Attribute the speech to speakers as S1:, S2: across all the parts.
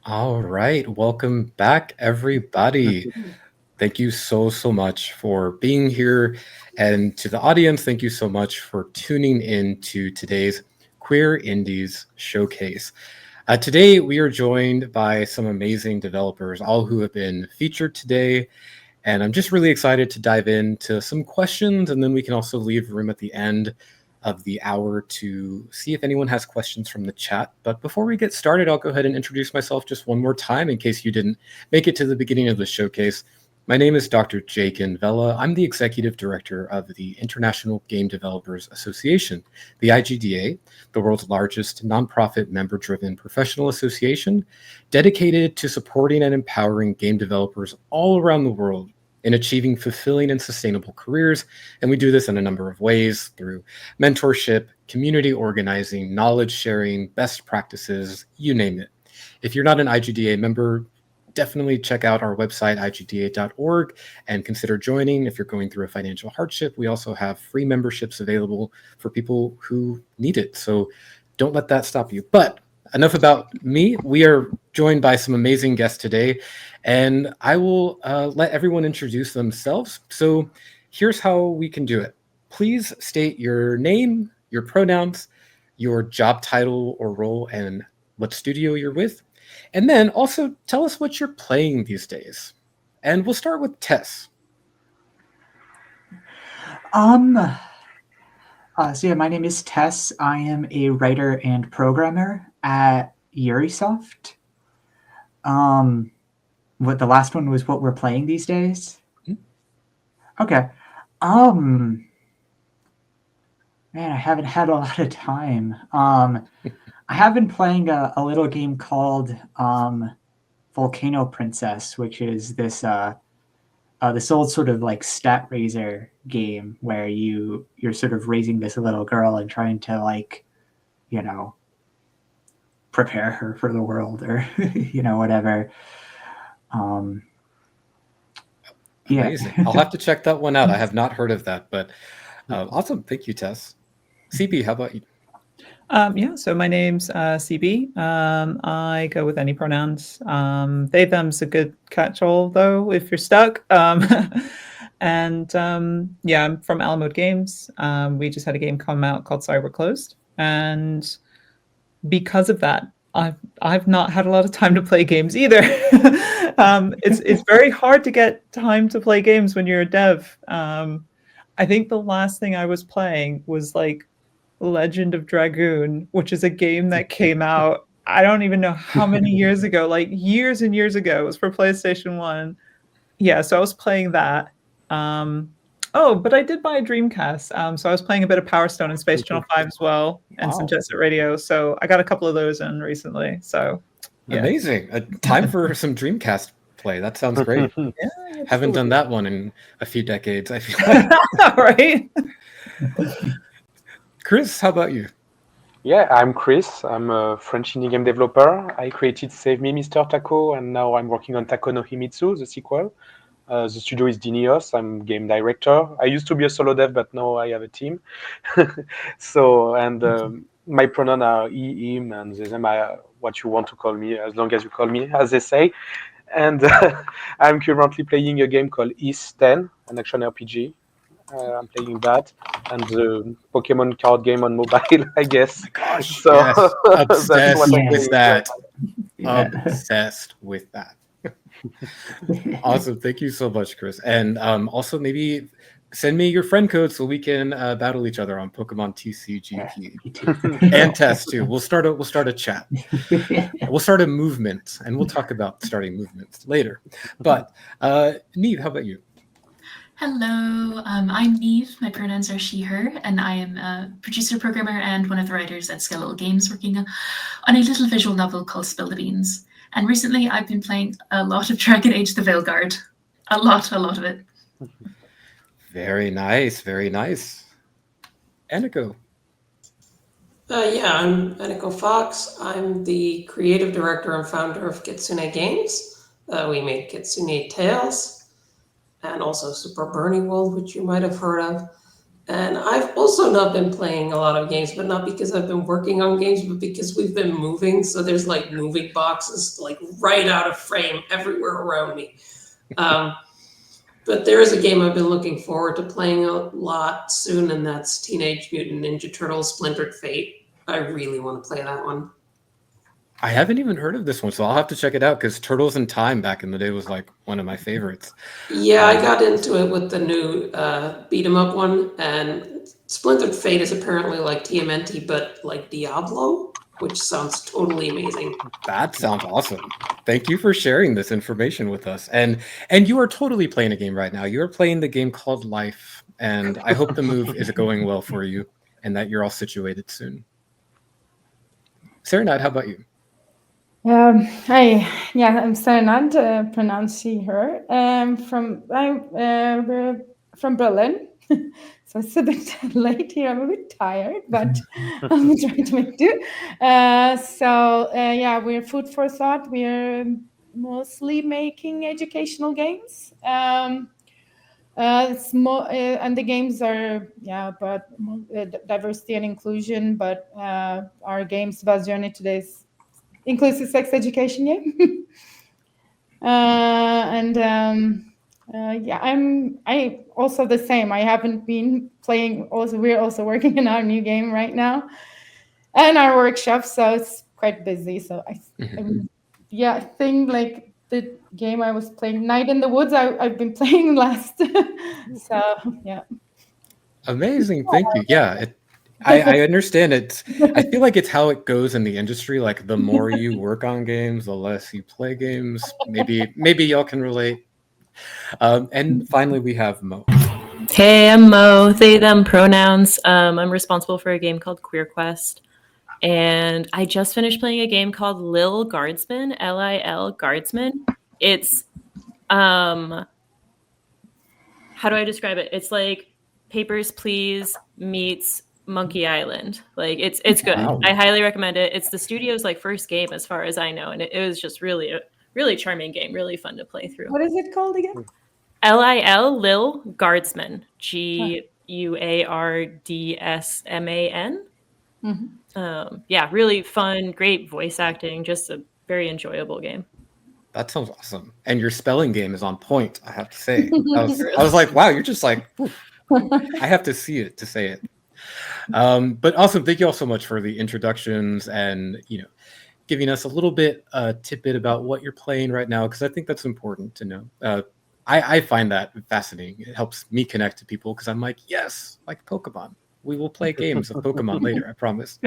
S1: All right, welcome back, everybody. Thank you so much for being here. And to the audience, thank you so much for tuning in to today's Queer Indies Showcase. Today, we are joined by some amazing developers, all who have been featured today. And I'm just really excited to dive into some questions, and then we can also leave room at the end of the hour to see if anyone has questions from the chat. But before we get started, I'll go ahead and introduce myself just one more time in case you didn't make it to the beginning of the showcase. My name is Dr. Jakin Vella. I'm the Executive Director of the International Game Developers Association, the IGDA, the world's largest nonprofit member-driven professional association dedicated to supporting and empowering game developers all around the world in achieving fulfilling and sustainable careers. And we do this in a number of ways through mentorship, community organizing, knowledge sharing, best practices, you name it. If you're not an IGDA member, definitely check out our website, igda.org, and consider joining if you're going through a financial hardship. We also have free memberships available for people who need it. So don't let that stop you. But enough about me. We are joined by some amazing guests today, and I will let everyone introduce themselves. So here's how we can do it. Please state your name, your pronouns, your job title or role, and what studio you're with. And then also tell us what you're playing these days. And we'll start with Tess.
S2: My name is Tess. I am a writer and programmer at Urisoft. What the last one was what we're playing these days? Mm-hmm. Okay. Man, I haven't had a lot of time. I have been playing a little game called Volcano Princess, which is this old sort of like stat raiser game where you're sort of raising this little girl and trying to prepare her for the world or whatever.
S1: Amazing. I'll have to check that one out. I have not heard of that, but awesome. Thank you, Tess. CB, how about you?
S3: So my name's CB. I go with any pronouns. They, them's a good catch-all, though, if you're stuck. I'm from Alamode Games. We just had a game come out called Sorry We're Closed. And because of that, I've not had a lot of time to play games either. It's very hard to get time to play games when you're a dev. I think the last thing I was playing was like Legend of Dragoon, which is a game that came out, I don't even know how many years ago, like years and years ago. It was for PlayStation 1. Yeah, so I was playing that. But I did buy a Dreamcast. So I was playing a bit of Power Stone and Space Channel 5 as well, and some Jet Set Radio. So I got a couple of those in recently. So
S1: yeah. Amazing. Time for some Dreamcast play. That sounds great. Haven't done that one in a few decades, I feel like.
S3: Right?
S1: Chris, how about you?
S4: Yeah, I'm Chris. I'm a French indie game developer. I created Save Me, Mr. Taco, and now I'm working on Taco no Himitsu, the sequel. The studio is Dinios. I'm game director. I used to be a solo dev, but now I have a team. My pronouns are he, him, and them are what you want to call me, as long as you call me, as they say. And I'm currently playing a game called Is 10, an action RPG. I'm playing that and the Pokemon card game on mobile, I guess.
S1: Gosh, so yes. Obsessed with that. Yeah. Obsessed with that. Awesome. Thank you so much, Chris. And also maybe send me your friend code so we can battle each other on Pokemon TCGP. And Tess too. We'll start a chat. We'll start a movement, and we'll talk about starting movements later. But Neve, how about you?
S5: Hello, I'm Neve. My pronouns are she, her, and I am a producer, programmer, and one of the writers at Skeletal Games working on a little visual novel called Spill the Beans. And recently I've been playing a lot of Dragon Age the Veilguard. A lot of it.
S1: Very nice, very nice. Aniko.
S6: I'm Aniko Fox. I'm the creative director and founder of Kitsune Games. We made Kitsune Tales and also Super Burning World, which you might have heard of. And I've also not been playing a lot of games, but not because I've been working on games, but because we've been moving. So there's like moving boxes like right out of frame everywhere around me. But there is a game I've been looking forward to playing a lot soon, and that's Teenage Mutant Ninja Turtles Splintered Fate. I really want to play that one.
S1: I haven't even heard of this one, so I'll have to check it out because Turtles in Time back in the day was like one of my favorites.
S6: Yeah, I got into it with the new beat 'em up one, and Splintered Fate is apparently like TMNT, but like Diablo, which sounds totally amazing.
S1: That sounds awesome. Thank you for sharing this information with us. And you are totally playing a game right now. You are playing the game called Life, and I hope the move is going well for you and that you're all situated soon. Serenade, how about you?
S7: Hi, yeah, I'm Serenade, pronounced she, her. We're from Berlin, so it's a bit late here. I'm a bit tired, but I'm trying to make do. Yeah, we're Food for Thought. We're mostly making educational games. It's more, and the games are about diversity and inclusion. But our games Buzz Journey today is inclusive sex education game. I also the same. I haven't been playing. Also, we're also working on our new game right now, and our workshop. So it's quite busy. So I think like the game I was playing, Night in the Woods. I've been playing last. So yeah.
S1: Amazing, thank you. Yeah, I understand it. I feel like it's how it goes in the industry. Like the more you work on games, the less you play games. Maybe y'all can relate. And finally, we have Mo.
S8: Hey, I'm Mo, they, them pronouns. I'm responsible for a game called Queer Quest. And I just finished playing a game called Lil Guardsman, Lil Guardsman. It's, how do I describe it? It's like Papers, Please meets Monkey Island. Like it's good.
S1: Wow.
S8: I highly recommend it. It's the studio's like first game as far as I know. And it was just really charming game, really fun to play through.
S7: What is it called again?
S8: Lil Guardsman, Guardsman. Yeah, really fun, great voice acting, just a very enjoyable game.
S1: That sounds awesome. And your spelling game is on point, I have to say. I was like, wow, you're just like, I have to see it to say it. But awesome. Thank you all so much for the introductions and, giving us a little bit tidbit about what you're playing right now, because I think that's important to know. I find that fascinating. It helps me connect to people because I'm like, yes, like Pokemon. We will play games of Pokemon later, I promise.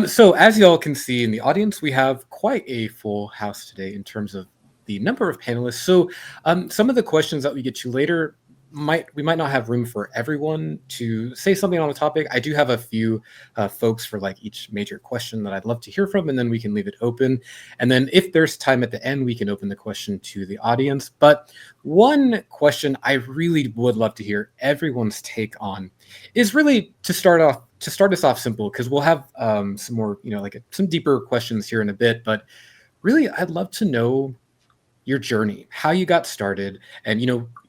S1: So as y'all can see in the audience, we have quite a full house today in terms of the number of panelists. So some of the questions that we get to later, we might not have room for everyone to say something on a topic. I do have a few folks for like each major question that I'd love to hear from, and then we can leave it open. And then if there's time at the end, we can open the question to the audience. But one question I really would love to hear everyone's take on is really to start us off simple, because we'll have some more, some deeper questions here in a bit. But really, I'd love to know your journey, how you got started, and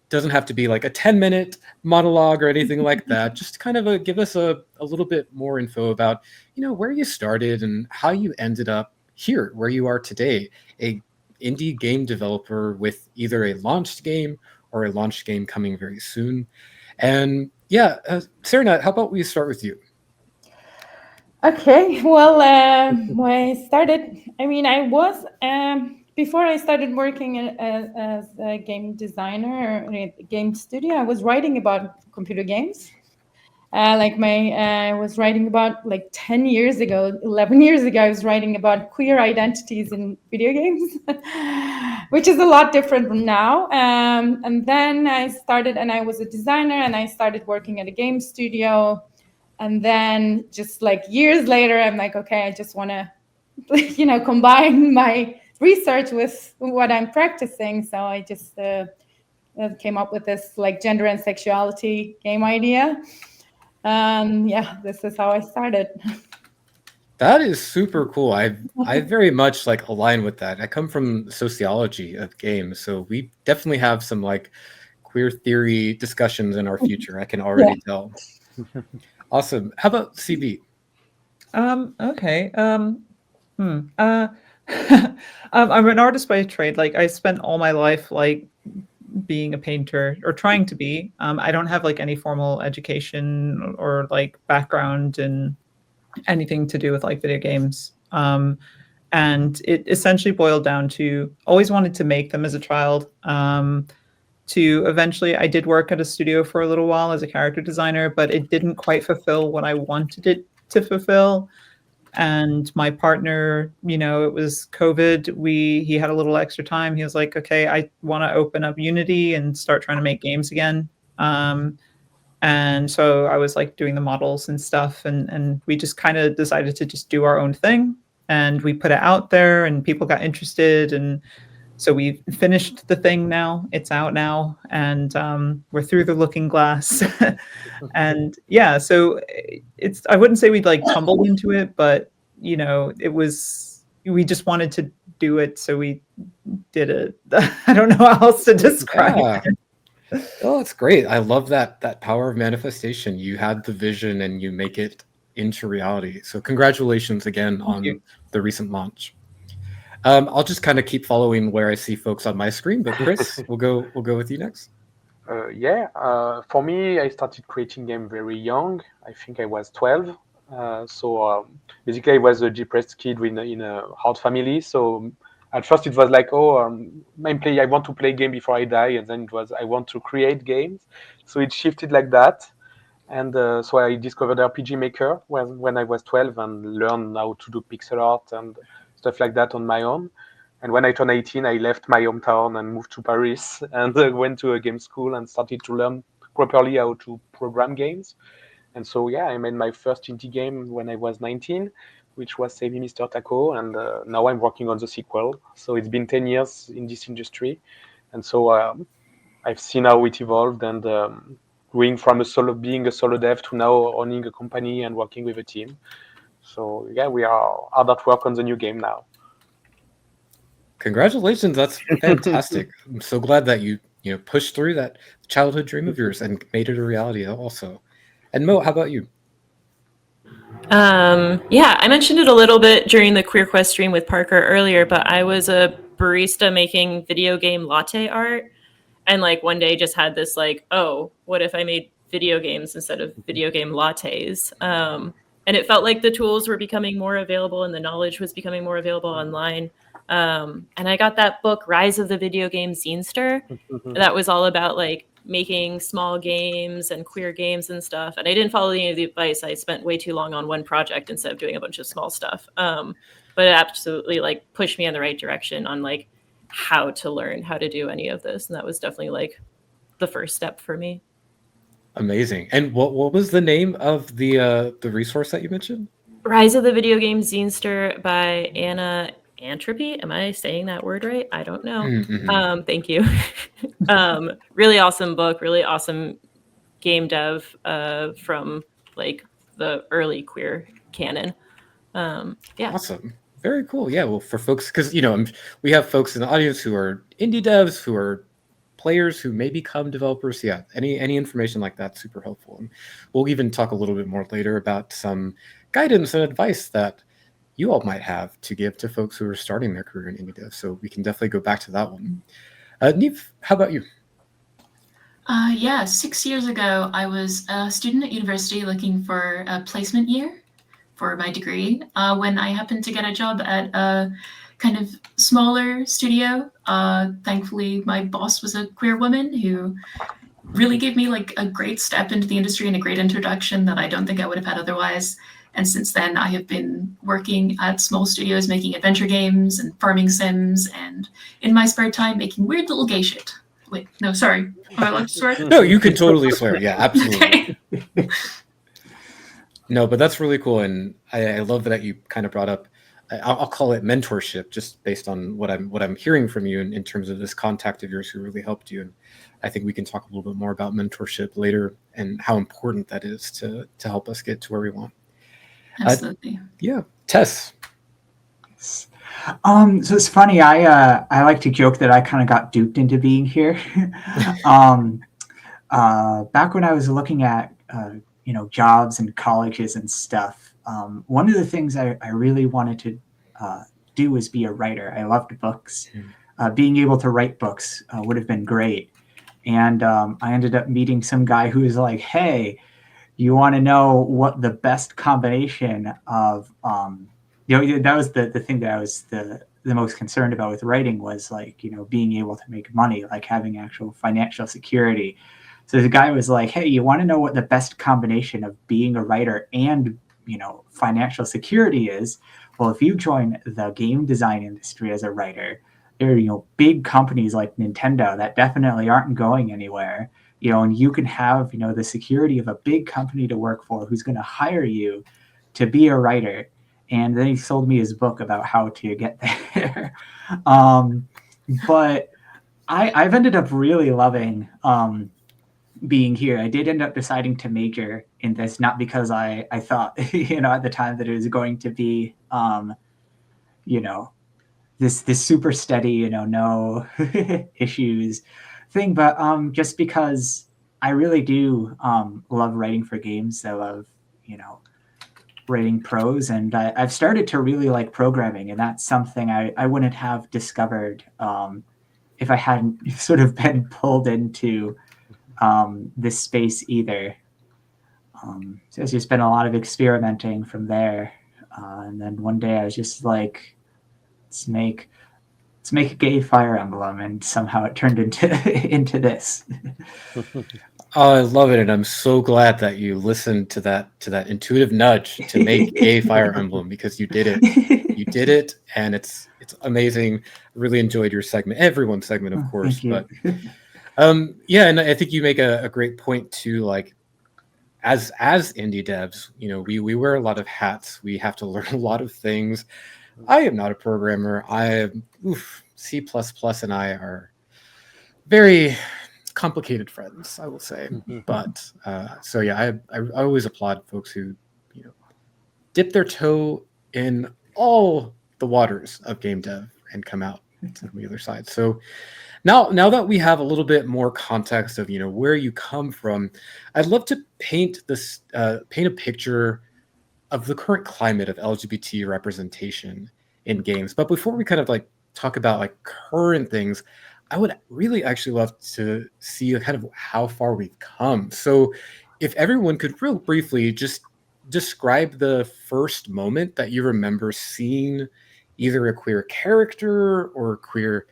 S1: doesn't have to be like a 10-minute monologue or anything like that. Just kind of give us a little bit more info about, where you started and how you ended up here, where you are today, a indie game developer with either a launched game or a launched game coming very soon. And yeah, Serenade, how about we start with you?
S7: Okay, well, when I started, I was, before I started working as a game designer or a game studio, I was writing about computer games. I was writing about like 10 years ago, 11 years ago, I was writing about queer identities in video games, which is a lot different from now. And then I started, and I was a designer, and I started working at a game studio. And then just like years later, I'm like, okay, I just want to, combine my research with what I'm practicing. So I just came up with this like gender and sexuality game idea. This is how I started.
S1: That is super cool. I very much like align with that. I come from sociology of games, so we definitely have some like queer theory discussions in our future. I can already tell. Awesome. How about CB?
S3: Okay. I'm an artist by trade. Like I spent all my life like being a painter or trying to be. I don't have like any formal education or like background in anything to do with like video games. And it essentially boiled down to always wanted to make them as a child. To eventually, I did work at a studio for a little while as a character designer, but it didn't quite fulfill what I wanted it to fulfill. And my partner, you know, it was COVID. He had a little extra time. He was like, okay, I want to open up Unity and start trying to make games again. And so I was like doing the models and stuff, and we just kind of decided to just do our own thing. And we put it out there and people got interested. And so we finished the thing now. It's out now, and we're through the looking glass. And yeah, so it's, I wouldn't say we'd like tumbled into it, but you know, we just wanted to do it, so we did it. I don't know how else to describe it.
S1: Oh, it's great. I love that power of manifestation. You had the vision and you make it into reality. So congratulations again on the recent launch. I'll just kind of keep following where I see folks on my screen, but Chris, we'll go with you next.
S4: For me, I started creating game very young. I think I was 12. Basically, I was a depressed kid in a hard family. So at first it was like, I want to play game before I die, and then it was I want to create games. So it shifted like that, and so I discovered RPG Maker when I was 12 and learned how to do pixel art and stuff like that on my own. And when I turned 18, I left my hometown and moved to Paris and went to a game school and started to learn properly how to program games. And so, yeah, I made my first indie game when I was 19, which was Save Me, Mr. Taco. And now I'm working on the sequel. So it's been 10 years in this industry. And so I've seen how it evolved, and going from being a solo dev to now owning a company and working with a team. So, yeah, we are hard at work on the new game now.
S1: Congratulations. That's fantastic. I'm so glad that you pushed through that childhood dream of yours and made it a reality also. And Mo, how about you?
S8: Yeah, I mentioned it a little bit during the Queer Quest stream with Parker earlier, but I was a barista making video game latte art. And like one day just had this like, oh, what if I made video games instead of video game lattes? And it felt like the tools were becoming more available and the knowledge was becoming more available online. And I got that book, Rise of the Video Game Zinester. That was all about like making small games and queer games and stuff. And I didn't follow any of the advice. I spent way too long on one project instead of doing a bunch of small stuff. But it absolutely like pushed me in the right direction on like how to learn how to do any of this. And that was definitely like the first step for me.
S1: Amazing. And what was the name of the resource that you mentioned?
S8: Rise of the Video Game Zinester by Anna Entropy. Am I saying that word right? I don't know.
S1: Mm-hmm.
S8: Thank you. Really awesome book, really awesome game dev from like the early queer canon. Yeah.
S1: Awesome. Very cool. Yeah. Well, for folks, because we have folks in the audience who are indie devs, who are players who may become developers. Yeah. Any information like that, super helpful. And we'll even talk a little bit more later about some guidance and advice that you all might have to give to folks who are starting their career in indie dev. So we can definitely go back to that one. Neve, how about you?
S5: 6 years ago, I was a student at university looking for a placement year for my degree when I happened to get a job at a kind of smaller studio. Thankfully, my boss was a queer woman who really gave me like a great step into the industry and a great introduction that I don't think I would have had otherwise. And since then, I have been working at small studios, making adventure games and farming sims, and in my spare time, making weird little gay shit. Wait, no, sorry. Am I allowed to swear?
S1: No, you can totally swear. Yeah, absolutely.
S5: Okay.
S1: No, but that's really cool. And I love that you kind of brought up, I'll call it mentorship, just based on what I'm hearing from you in terms of this contact of yours who really helped you. And I think we can talk a little bit more about mentorship later and how important that is to help us get to where we want.
S5: Absolutely.
S1: Yeah. Tess.
S2: So it's funny. I like to joke that I kind of got duped into being here. Back when I was looking at jobs and colleges and stuff, one of the things I really wanted to do was be a writer. I loved books. Being able to write books would have been great. And I ended up meeting some guy who was like, "Hey, you want to know what the best combination of that was the thing that I was the most concerned about with writing was like being able to make money, like having actual financial security." So the guy was like, "Hey, you want to know what the best combination of being a writer and financial security is? Well, if you join the game design industry as a writer, there are big companies like Nintendo that definitely aren't going anywhere, and you can have the security of a big company to work for who's going to hire you to be a writer." And then he sold me his book about how to get there. But I've ended up really loving being here. I did end up deciding to major in this, not because I thought at the time that it was going to be this super steady no issues thing, but just because I really do love writing for games. I love writing prose, and I've started to really like programming, and that's something I wouldn't have discovered if I hadn't sort of been pulled into this space either. So it's just been a lot of experimenting from there, and then one day I was just like, let's make a gay Fire Emblem, and somehow it turned into this.
S1: Oh, I love it, and I'm so glad that you listened to that intuitive nudge to make a Fire Emblem, because you did it. You did it, and it's amazing. Really enjoyed your segment, everyone's segment, of course.
S2: Thank you.
S1: But yeah, and I think you make a great point too. Like as indie devs, we wear a lot of hats. We have to learn a lot of things. I am not a programmer. C++ and I are very complicated friends, I will say. But so yeah, I always applaud folks who dip their toe in all the waters of game dev and come out on the other side. So now that we have a little bit more context of where you come from, I'd love to paint a picture of the current climate of LGBT representation in games. But before we kind of like talk about like current things, I would really actually love to see kind of how far we've come. So if everyone could real briefly just describe the first moment that you remember seeing either a queer character or queer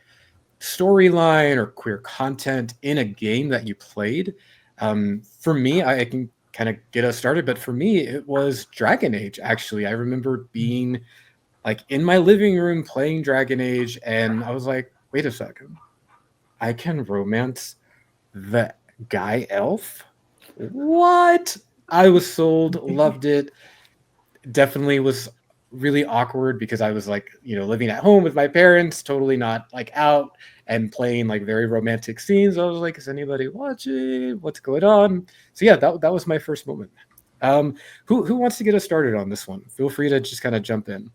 S1: storyline or queer content in a game that you played. For me, I can kind of get us started, but for me, it was Dragon Age. Actually, I remember being like in my living room playing Dragon Age, and I was like, wait a second, I can romance the guy elf? What? I was sold, loved it. Definitely was really awkward because I was like, living at home with my parents, totally not like out and playing like very romantic scenes. I was like, is anybody watching? What's going on? So yeah, that was my first moment. Who wants to get us started on this one? Feel free to just kind of jump in.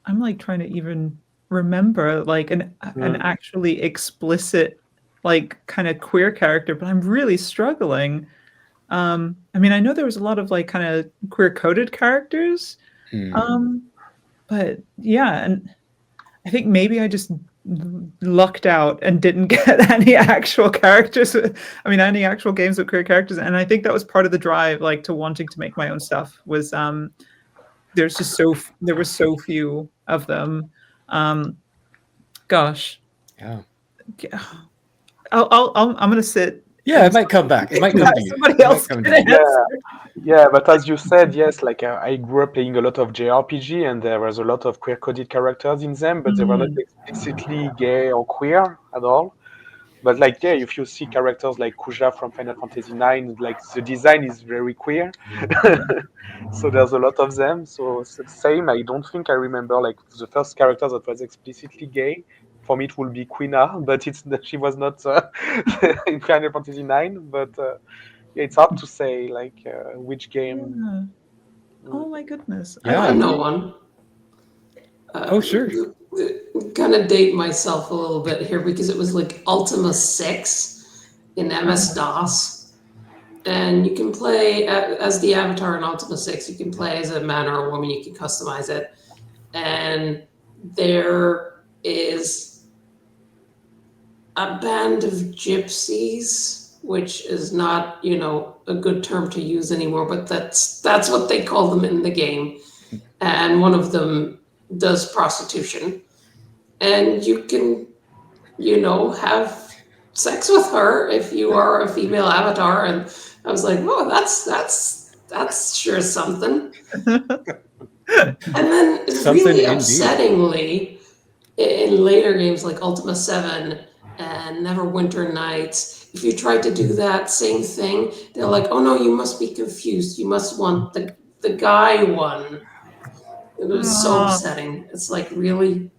S3: I'm like trying to even remember like an actually explicit like kind of queer character, but I'm really struggling. I mean, I know there was a lot of like kind of queer coded characters, but yeah, and I think maybe I just lucked out and didn't get any actual characters. I mean, any actual games with queer characters, and I think that was part of the drive, like to wanting to make my own stuff. Was there were so few of them. Gosh,
S1: yeah.
S3: I'm gonna sit.
S1: Yeah, it might come back. It might come to you.
S3: Somebody else can answer.
S4: Yeah, but as you said, yes, like I grew up playing a lot of JRPG, and there was a lot of queer-coded characters in them, but they were not explicitly gay or queer at all. But like, yeah, if you see characters like Kuja from Final Fantasy IX, like the design is very queer. So there's a lot of them. So same, I don't think I remember like the first character that was explicitly gay. For me, it will be Quina, but she was not in Final Fantasy IX. But yeah, it's hard to say like which game.
S3: Yeah. Oh my goodness!
S6: I know one.
S1: Oh, sure.
S6: Kind of date myself a little bit here because it was like Ultima 6 in MS-DOS. And you can play as the avatar in Ultima 6. You can play as a man or a woman. You can customize it. And there is a band of gypsies, which is not, a good term to use anymore, but that's what they call them in the game. And one of them does prostitution. And you can, have sex with her if you are a female avatar. And I was like, oh, that's sure something. And then
S1: Something
S6: really
S1: indeed.
S6: upsettingly, in later games like Ultima 7 and Neverwinter Nights, if you try to do that same thing, they're like, oh no, you must be confused. You must want the guy one. It was so upsetting. It's like, really?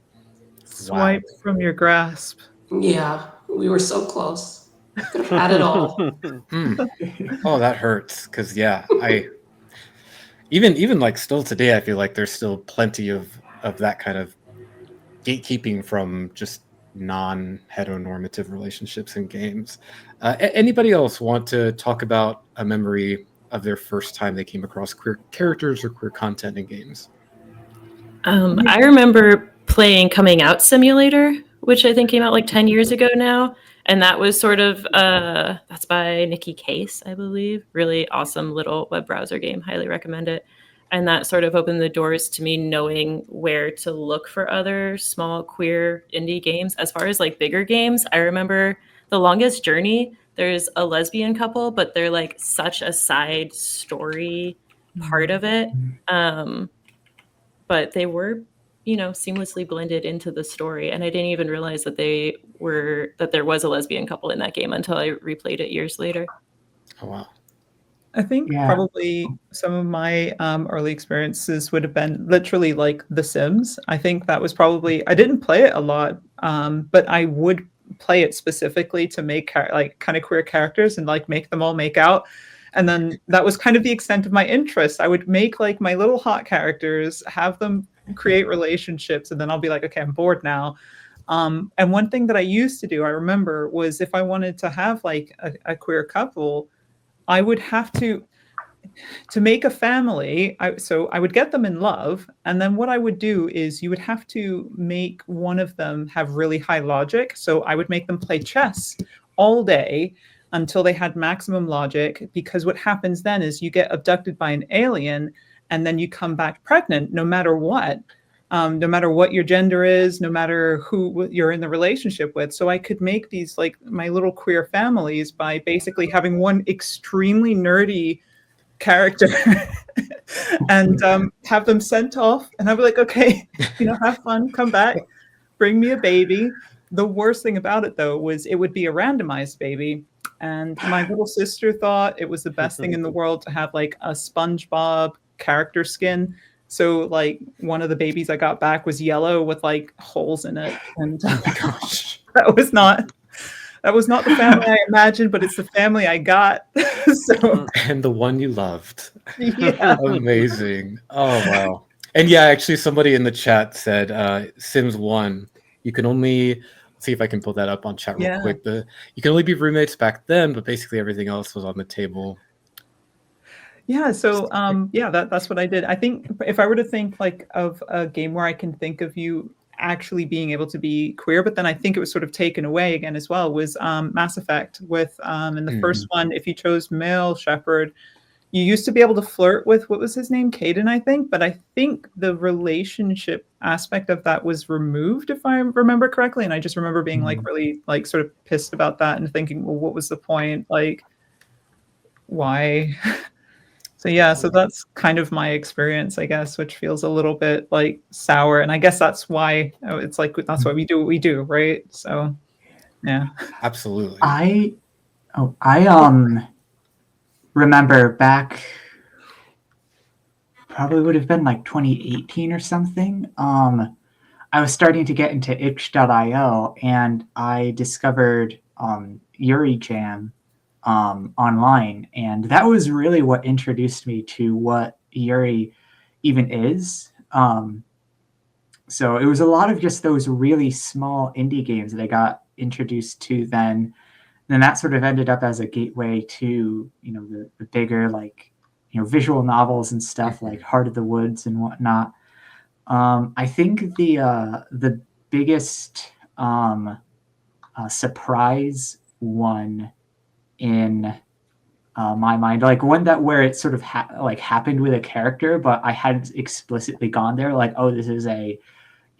S3: Swipe from your grasp.
S6: Yeah, we were so close. Could have had it all.
S1: Oh, that hurts. Because I even like still today, I feel like there's still plenty of that kind of gatekeeping from just non-heteronormative relationships in games. Anybody else want to talk about a memory of their first time they came across queer characters or queer content in games?
S8: I remember playing Coming Out Simulator, which I think came out like 10 years ago now. And that was sort of, that's by Nikki Case, I believe. Really awesome little web browser game. Highly recommend it. And that sort of opened the doors to me knowing where to look for other small queer indie games. As far as like bigger games, I remember The Longest Journey. There's a lesbian couple, but they're like such a side story part of it. But they were, seamlessly blended into the story. And I didn't even realize that there was a lesbian couple in that game until I replayed it years later.
S1: Oh, wow.
S3: I think probably some of my early experiences would have been literally like The Sims. I think that was probably, I didn't play it a lot, but I would play it specifically to make like kind of queer characters and like make them all make out. And then that was kind of the extent of my interest. I would make like my little hot characters, have them create relationships, and then I'll be like, okay, I'm bored now. And one thing that I used to do, I remember, was if I wanted to have like a queer couple, I would have to make a family. So I would get them in love. And then what I would do is you would have to make one of them have really high logic. So I would make them play chess all day until they had maximum logic, because what happens then is you get abducted by an alien and then you come back pregnant no matter what. No matter what your gender is, no matter who you're in the relationship with. So I could make these like my little queer families by basically having one extremely nerdy character and have them sent off. And I'd be like, okay, have fun, come back, bring me a baby. The worst thing about it, though, was it would be a randomized baby. And my little sister thought it was the best thing in the world to have like a SpongeBob character skin. So like one of the babies I got back was yellow with like holes in it. And oh my gosh, that was not the family I imagined, but it's the family I got. So
S1: And the one you loved.
S3: Yeah.
S1: Amazing. Oh, wow. And yeah, actually somebody in the chat said Sims 1, you can only, let's see if I can pull that up on chat real quick. You can only be roommates back then, but basically everything else was on the table.
S3: Yeah, so that's what I did. I think if I were to think like of a game where I can think of you actually being able to be queer, but then I think it was sort of taken away again as well, was Mass Effect with in the first one, if you chose male Shepard, you used to be able to flirt with, what was his name? Caden, I think. But I think the relationship aspect of that was removed, if I remember correctly. And I just remember being like really like sort of pissed about that and thinking, well, what was the point? Like, why? So yeah, so that's kind of my experience, I guess, which feels a little bit like sour. And I guess that's why it's like, that's why we do what we do, right? So yeah.
S1: Absolutely.
S2: I remember back, probably would have been like 2018 or something. I was starting to get into itch.io and I discovered Yuri Jam online, and that was really what introduced me to what Yuri even is. So it was a lot of just those really small indie games that I got introduced to then. And that sort of ended up as a gateway to, the bigger, like, visual novels and stuff like Heart of the Woods and whatnot. I think the biggest surprise one in my mind, like one that where it sort of happened with a character, but I hadn't explicitly gone there, like, oh, this is a,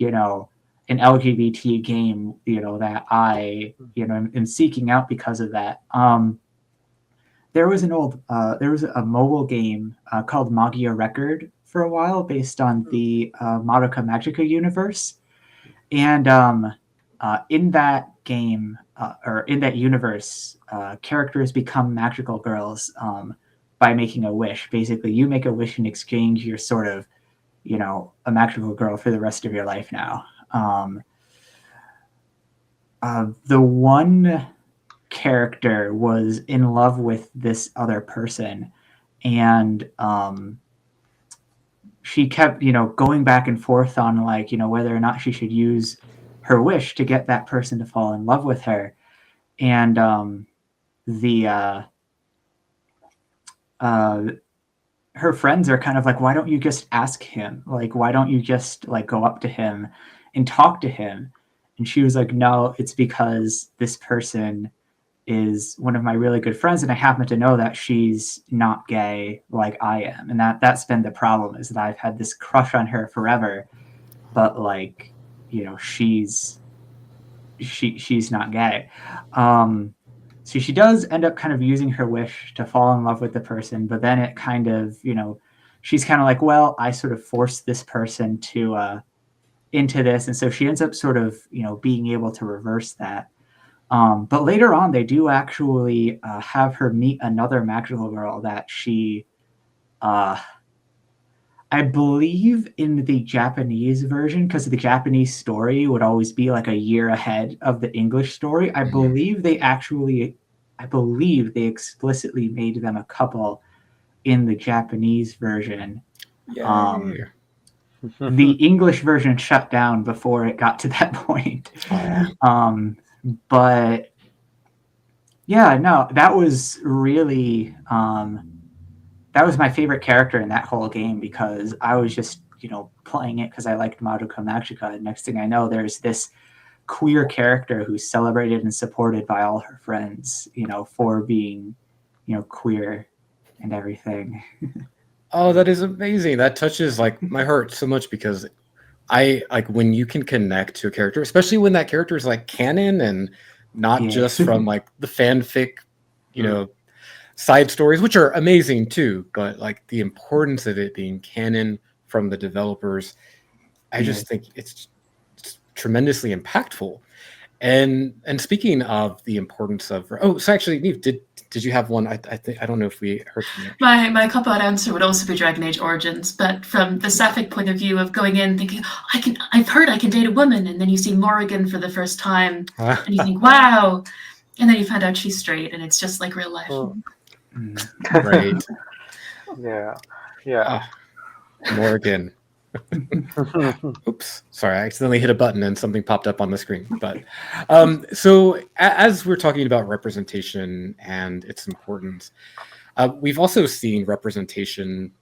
S2: an LGBT game, that I, am seeking out because of that. There was a mobile game called Magia Record for a while, based on the Madoka Magica universe, and in that game or in that universe, characters become magical girls by making a wish. Basically, you make a wish in exchange, you're sort of, a magical girl for the rest of your life now. The one character was in love with this other person, and she kept, going back and forth on, like, whether or not she should use her wish to get that person to fall in love with her. And her friends are kind of like, why don't you just ask him? Like, why don't you just, like, go up to him and talk to him? And she was like, no, it's because this person is one of my really good friends, and I happen to know that she's not gay like I am. And that's been the problem, is that I've had this crush on her forever, but, like, she's not gay. So she does end up kind of using her wish to fall in love with the person, but then it kind of, she's kind of like, well, I sort of forced this person to into this, and so she ends up sort of, being able to reverse that. But later on, they do actually have her meet another magical girl that she, I believe in the Japanese version, because the Japanese story would always be like a year ahead of the English story. I believe they explicitly made them a couple in the Japanese version. The English version shut down before it got to that point. But yeah, no, that was really that was my favorite character in that whole game, because I was just, playing it because I liked Madoka Magica. And next thing I know, there's this queer character who's celebrated and supported by all her friends, for being, queer and everything.
S1: Oh, that is amazing. That touches, like, my heart so much, because I like when you can connect to a character, especially when that character is, like, canon and not just from, like, the fanfic, side stories, which are amazing too, but, like, the importance of it being canon from the developers, I just think it's tremendously impactful. And speaking of the importance of, so actually, Neve, did you have one? I think, I don't know if we heard from you.
S5: My cop-out answer would also be Dragon Age Origins, but from the sapphic point of view of going in thinking, I've heard I can date a woman, and then you see Morrigan for the first time, and you think, wow, and then you find out she's straight, and it's just like real life.
S1: Right.
S4: Yeah.
S1: Morgan. Oops, sorry, I accidentally hit a button and something popped up on the screen. But so as we're talking about representation and its importance, we've also seen representation,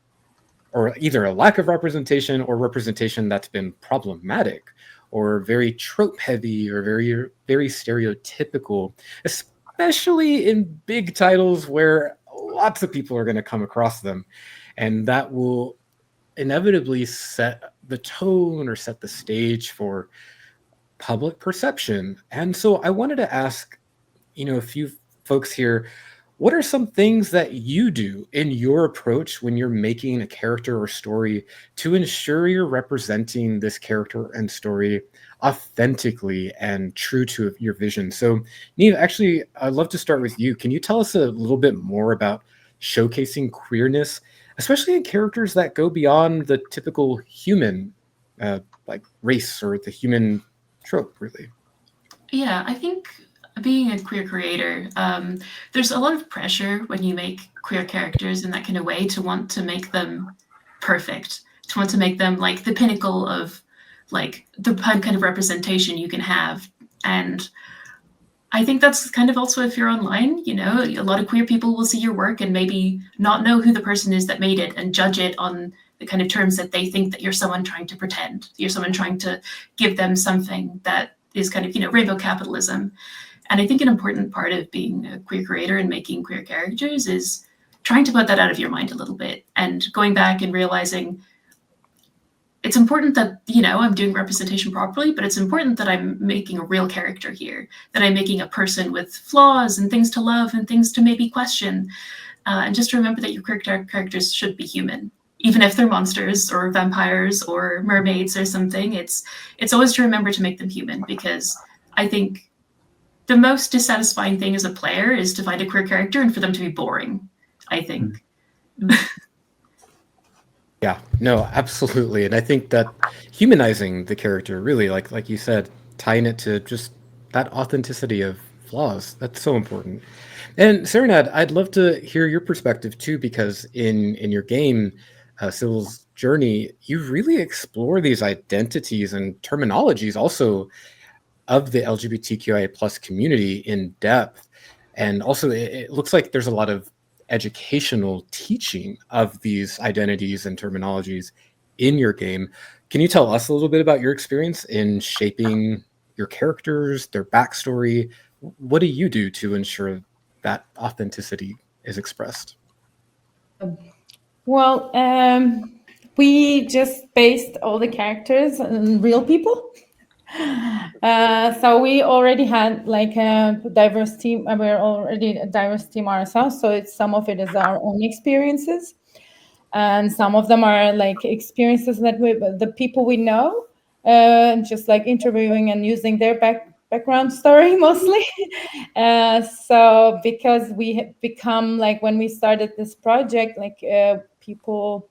S1: or either a lack of representation or representation that's been problematic or very trope heavy or very, very stereotypical, especially in big titles where lots of people are going to come across them, and that will inevitably set the tone or set the stage for public perception. And so I wanted to ask, a few folks here, what are some things that you do in your approach when you're making a character or story to ensure you're representing this character and story authentically and true to your vision? So, Neve, actually, I'd love to start with you. Can you tell us a little bit more about showcasing queerness, especially in characters that go beyond the typical human, like race or the human trope, really?
S5: Yeah, I think being a queer creator, there's a lot of pressure when you make queer characters in that kind of way to want to make them perfect, to want to make them like the pinnacle of like the kind of representation you can have. And I think that's kind of also if you're online, you know, a lot of queer people will see your work and maybe not know who the person is that made it and judge it on the kind of terms that they think that you're someone trying to pretend, you're someone trying to give them something that is kind of, you know, rainbow capitalism. And I think an important part of being a queer creator and making queer characters is trying to put that out of your mind a little bit and going back and realizing it's important that, you know, I'm doing representation properly, but it's important that I'm making a real character here, that I'm making a person with flaws and things to love and things to maybe question. And just remember that your characters should be human, even if they're monsters or vampires or mermaids or something. It's always to remember to make them human, because I think the most dissatisfying thing as a player is to find a queer character and for them to be boring, I think.
S1: Yeah, no, absolutely. And I think that humanizing the character, really, like you said, tying it to just that authenticity of flaws, that's so important. And Serenad, I'd love to hear your perspective too, because in your game, Sybil's Journey, you really explore these identities and terminologies also of the LGBTQIA plus community in depth. And also, it looks like there's a lot of educational teaching of these identities and terminologies in your game. Can you tell us a little bit about your experience in shaping your characters, their backstory? What do you do to ensure that authenticity is expressed?
S7: Well, we just based all the characters on real people. So we already had like a diverse team. We're already a diverse team ourselves. So some of it is our own experiences, and some of them are like experiences that the people we know, just like interviewing and using their background story mostly. So because we have become like, when we started this project, like people,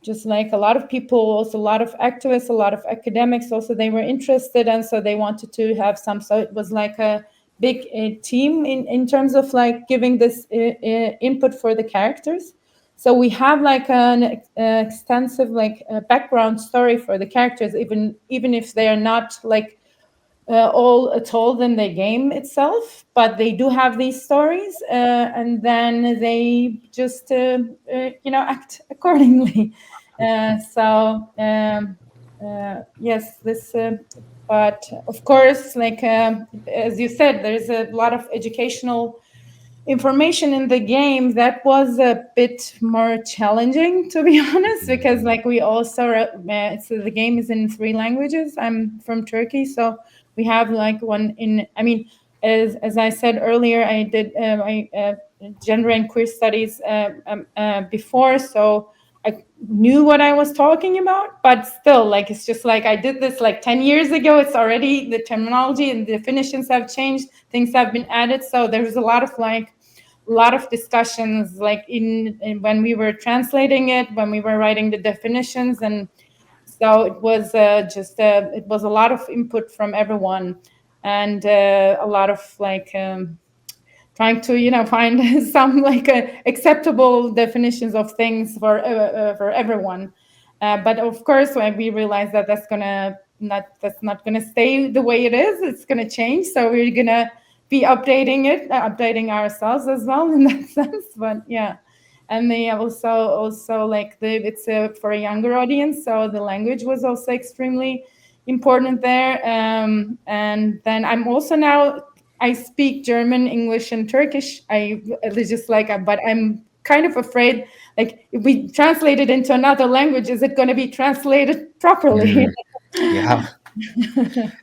S7: just like a lot of people, also a lot of activists, a lot of academics also, they were interested, and so they wanted to have some, so it was like a big team in terms of like giving this input for the characters. So we have like an extensive like background story for the characters, even if they are not like all told in the game itself, but they do have these stories, and then they just act accordingly. Yes, this. But of course, like as you said, there's a lot of educational information in the game that was a bit more challenging, to be honest, because like we also so the game is in 3 languages. I'm from Turkey, so we have like one in, I mean, as I said earlier, I did gender and queer studies before, so I knew what I was talking about, but still, like, it's just like I did this like 10 years ago. It's already, the terminology and the definitions have changed, things have been added. So there's a lot of discussions, like in when we were translating it, when we were writing the definitions. And so it was it was a lot of input from everyone, and a lot of like trying to find some like acceptable definitions of things for everyone. But of course, when we realized that that's not gonna stay the way it is, it's gonna change. So we're gonna be updating ourselves as well in that sense. But yeah, and they also like it's for a younger audience, so the language was also extremely important there. And then I'm also now, I speak German, English, and Turkish. But I'm kind of afraid, like, if we translate it into another language, is it going to be translated properly?
S1: Yeah.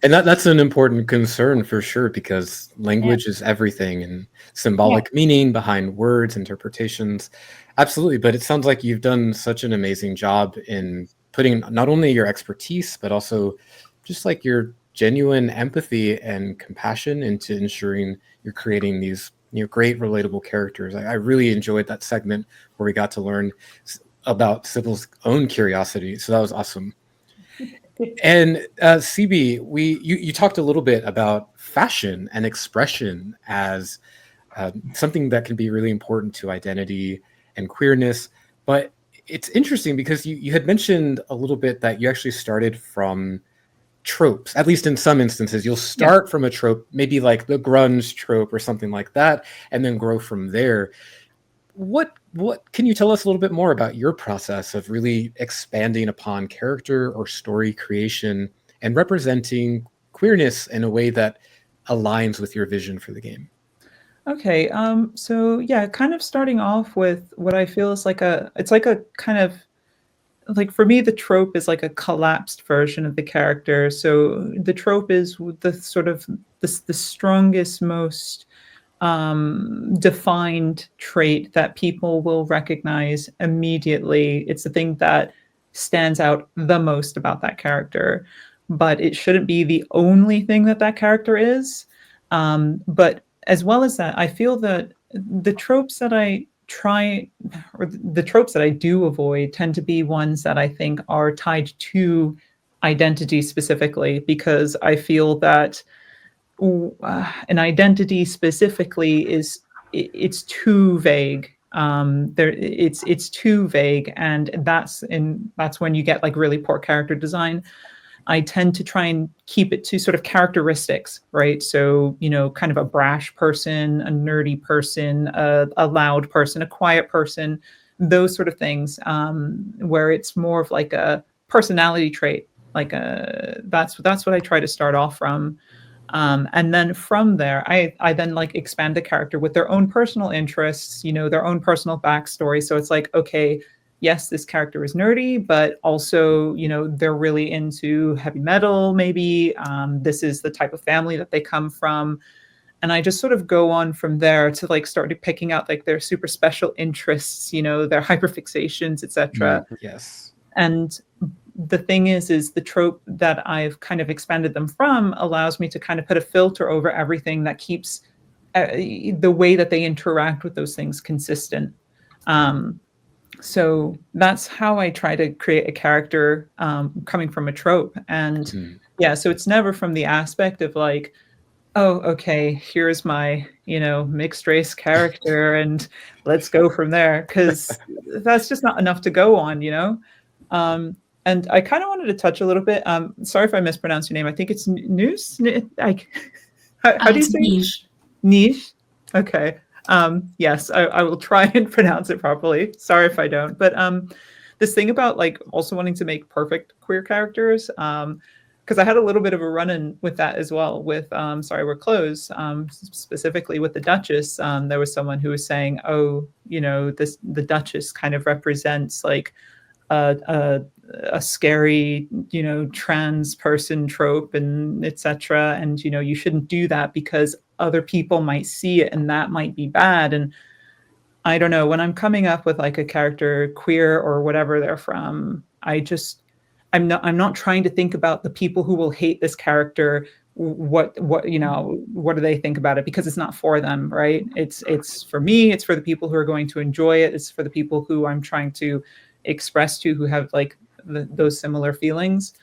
S1: And that's an important concern for sure, because language is everything, and symbolic meaning behind words, interpretations. Absolutely. But it sounds like you've done such an amazing job in putting not only your expertise, but also just like your genuine empathy and compassion into ensuring you're creating these great relatable characters. I really enjoyed that segment where we got to learn about Sybil's own curiosity. So that was awesome. And CB, you talked a little bit about fashion and expression as something that can be really important to identity and queerness. But it's interesting because you had mentioned a little bit that you actually started from tropes. At least in some instances, you'll start from a trope, maybe like the grunge trope or something like that, and then grow from there. What can you tell us a little bit more about your process of really expanding upon character or story creation and representing queerness in a way that aligns with your vision for the game?
S3: Okay, so yeah, kind of starting off with what I feel is it's like a kind of like, for me, the trope is like a collapsed version of the character. So the trope is the sort of the strongest, most defined trait that people will recognize immediately. It's the thing that stands out the most about that character, but it shouldn't be the only thing that that character is. But as well as that, I feel that the tropes that I try, or the tropes that I do avoid, tend to be ones that I think are tied to identity specifically, because I feel that an identity specifically it's too vague. It's too vague, and that's when you get like really poor character design. I tend to try and keep it to sort of characteristics, right? So, kind of a brash person, a nerdy person, a loud person, a quiet person, those sort of things, where it's more of like a personality trait. That's what I try to start off from. And then from there, I then like expand the character with their own personal interests, their own personal backstory. So it's like, okay, yes, this character is nerdy, but also, they're really into heavy metal, maybe. This is the type of family that they come from. And I just sort of go on from there to like start picking out like their super special interests, their hyperfixations, etc.
S1: Yes.
S3: And the thing is the trope that I've kind of expanded them from allows me to kind of put a filter over everything that keeps the way that they interact with those things consistent. So that's how I try to create a character coming from a trope. And yeah, so it's never from the aspect of like, oh, okay, here's my, mixed race character and let's go from there. Because that's just not enough to go on, and I kind of wanted to touch a little bit. Sorry if I mispronounced your name. I think it's Noose. How do you say
S5: Niche?
S3: Niche? Okay. Yes, I will try and pronounce it properly. Sorry if I don't. But this thing about like also wanting to make perfect queer characters, because I had a little bit of a run-in with that as well. With Sorry, We're Closed, specifically with the Duchess. There was someone who was saying, oh, the Duchess kind of represents like a scary, trans person trope and etc. And, you shouldn't do that because other people might see it and that might be bad. And I don't know, when I'm coming up with like a character, queer or whatever they're from, I'm not trying to think about the people who will hate this character. What do they think about it? Because it's not for them, right? It's for me. It's for the people who are going to enjoy it. It's for the people who I'm trying to express to, who have like those similar feelings.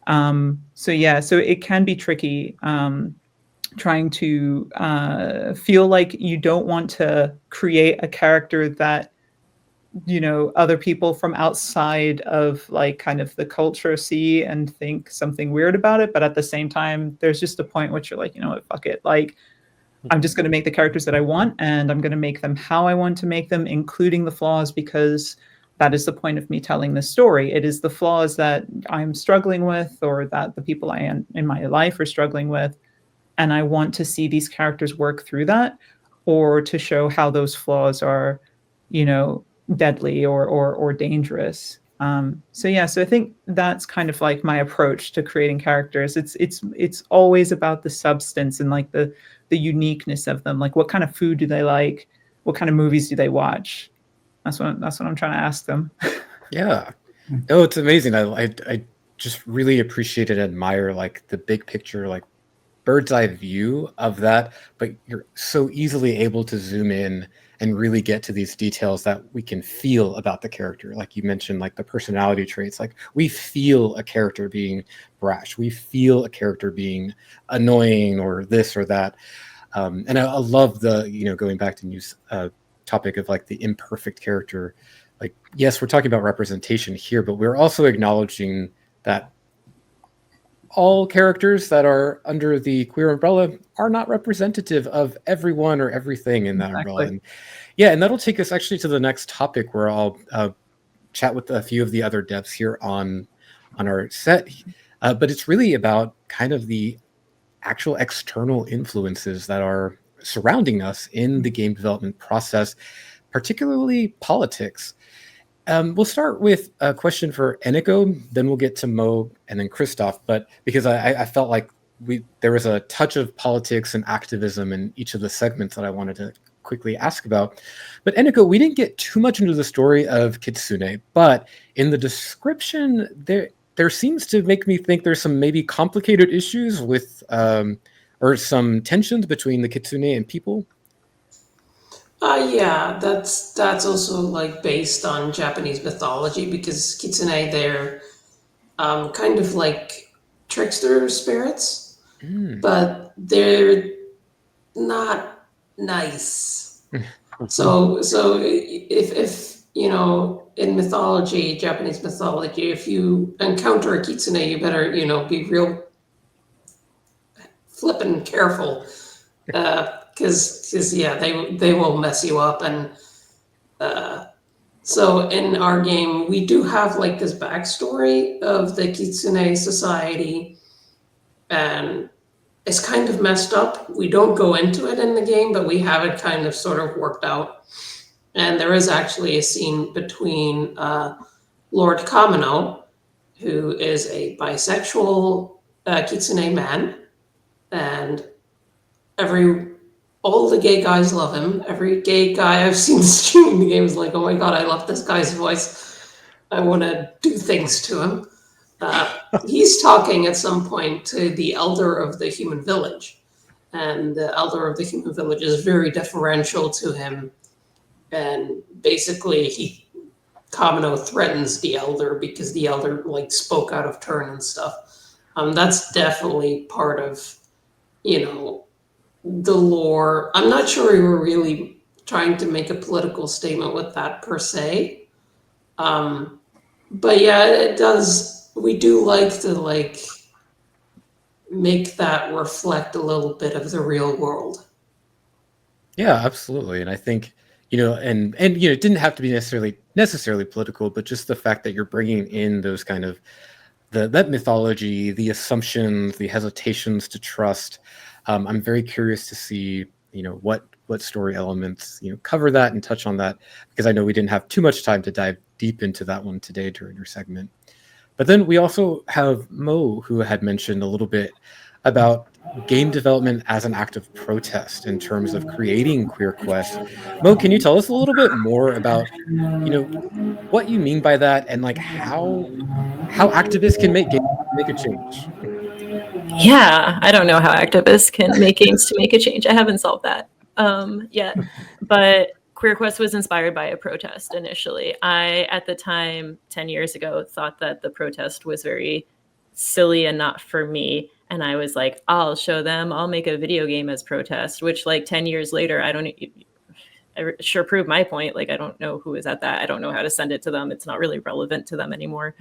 S3: So it can be tricky trying to feel like you don't want to create a character that other people from outside of like kind of the culture see and think something weird about it, but at the same time there's just a point which you're like, what, fuck it, like I'm just going to make the characters that I want, and I'm going to make them how I want to make them, including the flaws, because that is the point of me telling this story. It is the flaws that I'm struggling with, or that the people I am in my life are struggling with. And I want to see these characters work through that, or to show how those flaws are, deadly or dangerous. So I think that's kind of like my approach to creating characters. It's always about the substance and like the uniqueness of them. Like, what kind of food do they like? What kind of movies do they watch? That's what I'm trying to ask them.
S1: Yeah. No, it's amazing. I just really appreciate and admire like the big picture, like bird's eye view of that, but you're so easily able to zoom in and really get to these details that we can feel about the character. Like you mentioned, like the personality traits, like we feel a character being brash. We feel a character being annoying or this or that. And I love the, going back to news topic of like the imperfect character. Like, yes, we're talking about representation here, but we're also acknowledging that all characters that are under the queer umbrella are not representative of everyone or everything in that umbrella. And yeah, and that'll take us actually to the next topic where I'll chat with a few of the other devs here on our set. But it's really about kind of the actual external influences that are surrounding us in the game development process, particularly politics. We'll start with a question for Eniko, then we'll get to Mo and then Christoph. But because I felt like there was a touch of politics and activism in each of the segments that I wanted to quickly ask about. But Eniko, we didn't get too much into the story of Kitsune, but in the description there seems to make me think there's some maybe complicated issues with or some tensions between the Kitsune and people.
S6: Yeah, that's also like based on Japanese mythology because kitsune, they're kind of like trickster spirits, but they're not nice. So if you know, in mythology, Japanese mythology, if you encounter a kitsune, you better, you know, be real flippin' careful, because yeah, they will mess you up. And so in our game, we do have like this backstory of the Kitsune Society, and it's kind of messed up. We don't go into it in the game, but we have it kind of sort of worked out. And there is actually a scene between Lord Kamino, who is a bisexual Kitsune man, and all the gay guys love him. Every gay guy I've seen streaming the game is like, oh my god, I love this guy's voice. I want to do things to him. He's talking at some point to the elder of the human village, and the elder of the human village is very deferential to him. And basically, Kamino threatens the elder because the elder like spoke out of turn and stuff. That's definitely part of, you know, the lore. I'm not sure we were really trying to make a political statement with that per se. But yeah, it does. We do like to like make that reflect a little bit of the real world.
S1: Yeah, absolutely. And I think, you know, and you know, it didn't have to be necessarily political, but just the fact that you're bringing in those kind of that mythology, the assumptions, the hesitations to trust. I'm very curious to see, you know, what story elements, you know, cover that and touch on that, because I know we didn't have too much time to dive deep into that one today during your segment. But then we also have Mo, who had mentioned a little bit about game development as an act of protest in terms of creating Queer Quest. Mo, can you tell us a little bit more about, you know, what you mean by that, and like how activists can make a change?
S8: Yeah, I don't know how activists can make games to make a change. I haven't solved that yet. But Queer Quest was inspired by a protest initially. I, at the time, 10 years ago, thought that the protest was very silly and not for me. And I was like, I'll show them, I'll make a video game as protest, which like 10 years later, I sure proved my point. Like, I don't know who is at that. I don't know how to send it to them. It's not really relevant to them anymore.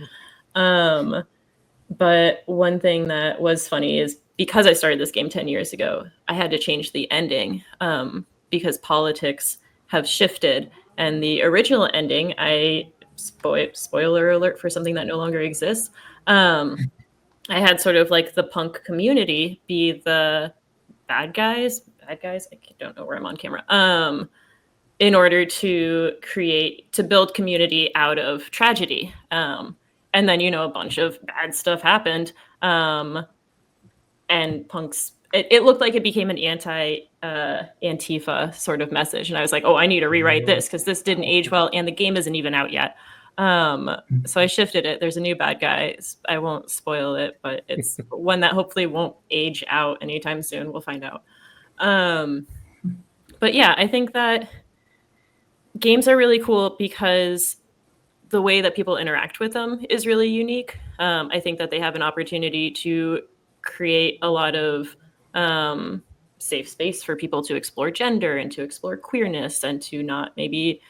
S8: But one thing that was funny is because I started this game 10 years ago, I had to change the ending because politics have shifted. And the original ending, spoiler alert for something that no longer exists, I had sort of like the punk community be the bad guys. I don't know where I'm on camera. In order to build community out of tragedy. And then, you know, a bunch of bad stuff happened. And punks, it looked like it became an Antifa sort of message. And I was like, oh, I need to rewrite this because this didn't age well and the game isn't even out yet. So I shifted it. There's a new bad guy. I won't spoil it, but it's one that hopefully won't age out anytime soon. We'll find out. But yeah, I think that games are really cool because the way that people interact with them is really unique. I think that they have an opportunity to create a lot of safe space for people to explore gender and to explore queerness and to not maybe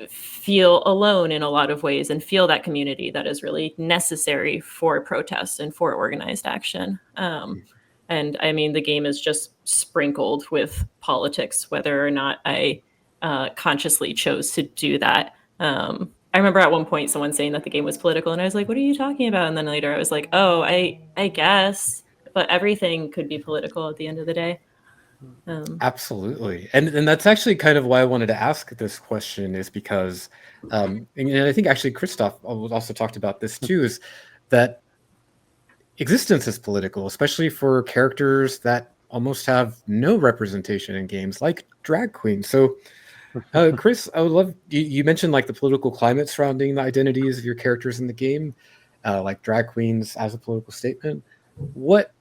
S8: feel alone in a lot of ways and feel that community that is really necessary for protest and for organized action. And I mean, the game is just sprinkled with politics, whether or not I consciously chose to do that. I remember at one point someone saying that the game was political, and I was like, "What are you talking about?" And then later I was like, "Oh, I guess," but everything could be political at the end of the day.
S1: Absolutely. And that's actually kind of why I wanted to ask this question, is because, and I think actually Christoph also talked about this too, is that existence is political, especially for characters that almost have no representation in games, like drag queens. So, Chris, I would love, you mentioned like the political climate surrounding the identities of your characters in the game, like drag queens as a political statement. What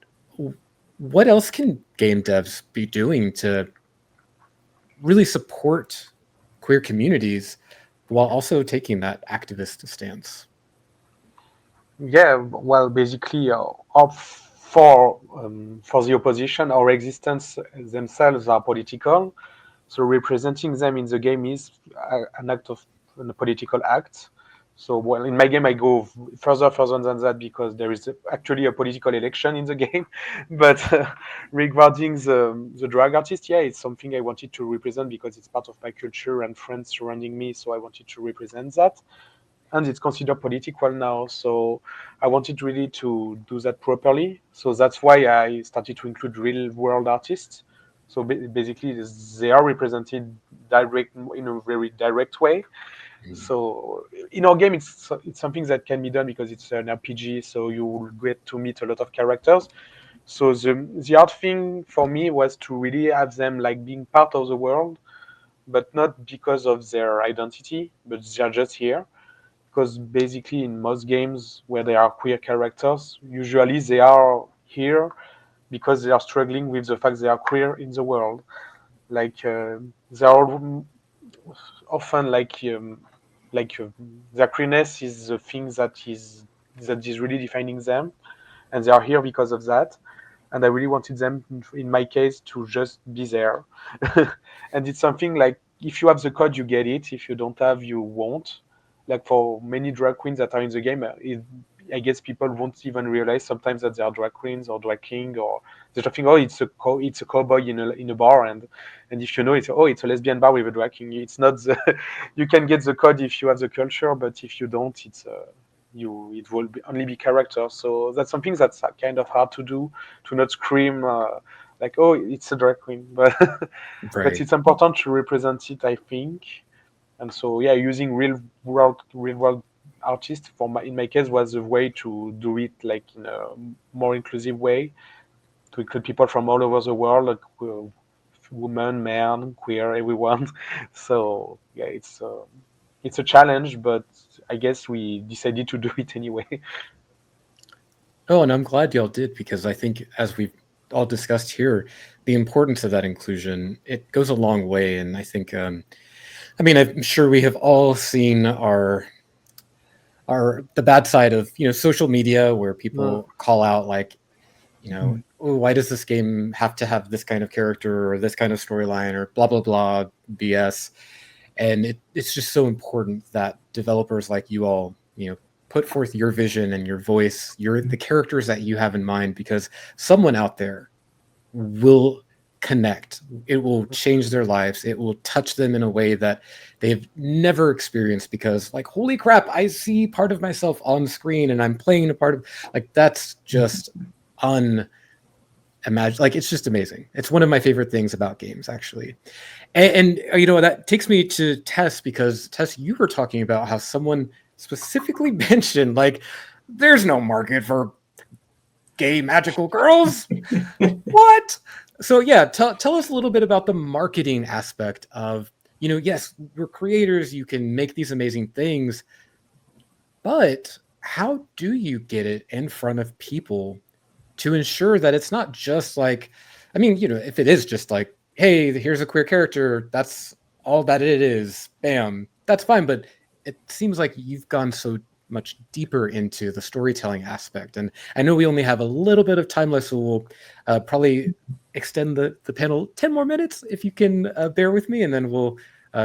S1: what else can game devs be doing to really support queer communities while also taking that activist stance?
S4: Yeah, well, basically, for the opposition, our existence themselves are political. So representing them in the game is an act of a political act. So, well, in my game, I go further than that, because there is actually a political election in the game. But regarding the drag artist, yeah, it's something I wanted to represent because it's part of my culture and friends surrounding me. So I wanted to represent that. And it's considered political now. So I wanted really to do that properly. So that's why I started to include real world artists. So basically, they are represented in a very direct way. So in our game, it's something that can be done because it's an RPG. So you will get to meet a lot of characters. So the hard thing for me was to really have them like being part of the world, but not because of their identity, but they're just here. Because basically in most games where there are queer characters, usually they are here because they are struggling with the fact they are queer in the world. Like they are often their queerness is the thing that is really defining them, and they are here because of that. And I really wanted them, in my case, to just be there. And it's something like, if you have the code, you get it. If you don't have, you won't. Like for many drag queens that are in the game, I guess people won't even realize sometimes that they are drag queens or drag king, or they're just think, oh, it's a cowboy in a bar, and if you know it's a lesbian bar with a drag king. It's not the you can get the code if you have the culture, but if you don't, it will only be characters. So that's something that's kind of hard to do, to not scream like, oh, it's a drag queen, but
S1: Right.
S4: it's important to represent it, I think. And so yeah, using real world artists in my case was a way to do it like in a more inclusive way, to include people from all over the world, like women, men, queer, everyone. So yeah, it's a challenge, but I guess we decided to do it anyway.
S1: Oh, and I'm glad y'all did, because I think, as we've all discussed here, the importance of that inclusion, it goes a long way. And I think, I mean, I'm sure we have all seen the bad side of, social media, where people call out like, oh, why does this game have to have this kind of character or this kind of storyline or blah blah blah BS. And it's just so important that developers like you all, put forth your vision and your voice, the characters that you have in mind, because someone out there will connect. It will change their lives. It will touch them in a way that they've never experienced, because like, holy crap, I see part of myself on screen and I'm playing a part of, like, that's just unimaginable. Like, it's just amazing. It's one of my favorite things about games, actually. And that takes me to Tess, because Tess, you were talking about how someone specifically mentioned like, there's no market for gay magical girls. What? So yeah, tell us a little bit about the marketing aspect of, yes, we're creators, you can make these amazing things, but how do you get it in front of people to ensure that it's not just like, I mean, if it is just like, hey, here's a queer character, that's all that it is, bam, that's fine. But it seems like you've gone so much deeper into the storytelling aspect. And I know we only have a little bit of time left, so we'll probably extend the panel 10 more minutes, if you can bear with me, and then we'll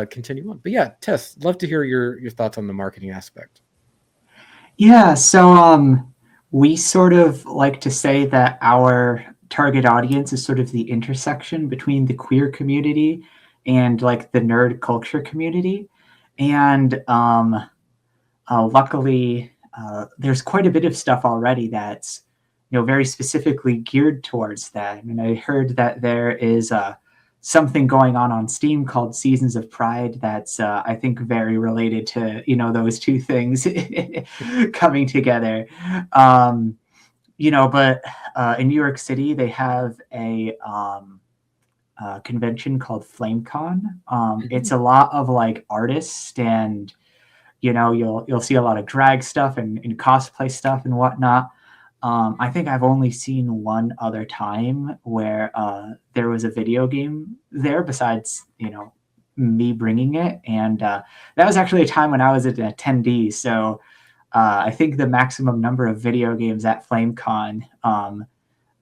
S1: continue on. But yeah, Tess, love to hear your thoughts on the marketing aspect.
S2: Yeah, so we sort of like to say that our target audience is sort of the intersection between the queer community and like the nerd culture community. And luckily, there's quite a bit of stuff already that's very specifically geared towards that. And I heard that there is something going on Steam called Seasons of Pride that's I think very related to those two things coming together. But in New York City they have a convention called FlameCon. It's a lot of like artists, and you'll see a lot of drag stuff and cosplay stuff and whatnot. I think I've only seen one other time where there was a video game there besides, me bringing it. And that was actually a time when I was an attendee. So I think the maximum number of video games at FlameCon